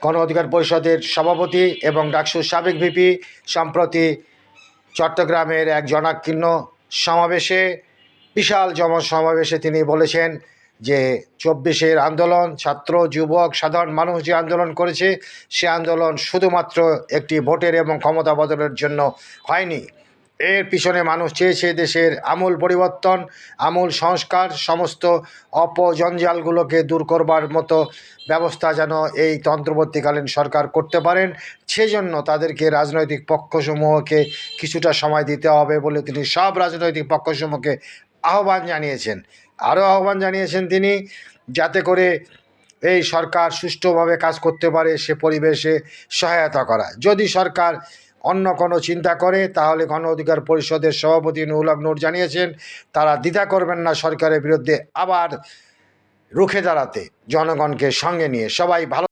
গণ অধিকার পরিষদের সভাপতি এবং ডাকসুর সাবেক ভিপি সম্প্রতি চট্টগ্রামের এক জনাকীর্ণ সমাবেশে, বিশাল সমাবেশে তিনি বলেছেন যে ২৪-এর আন্দোলন, ছাত্র যুবক সাধারণ মানুষ যে আন্দোলন করেছে, সে আন্দোলন শুধুমাত্র একটি ভোটের এবং ক্ষমতা বদলের জন্য হয়নি। এর পিছনে মানুষ চেয়েছে দেশের আমূল পরিবর্তন, আমূল সংস্কার, সমস্ত অপজঞ্জালগুলোকে দূর করবার মতো ব্যবস্থা যেন এই অন্তর্বর্তীকালীন সরকার করতে পারেন। সেজন্য তাদেরকে রাজনৈতিক পক্ষসমূহকে কিছুটা সময় দিতে হবে বলে তিনি সব রাজনৈতিক পক্ষসমূহকে আহ্বান জানিয়েছেন। আরও আহ্বান জানিয়েছেন তিনি, যাতে করে এই সরকার সুষ্ঠুভাবে কাজ করতে পারে সে পরিবেশে সহায়তা করা। যদি সরকার অন্য কোনো চিন্তা করে তাহলে গণ অধিকার পরিষদের সভাপতি নুরুল হক নূর জানিয়েছেন তারা দ্বিধা করবেন না সরকারের বিরুদ্ধে আবার রুখে দাঁড়াতে, জনগণকে সঙ্গে নিয়ে। সবাই ভালো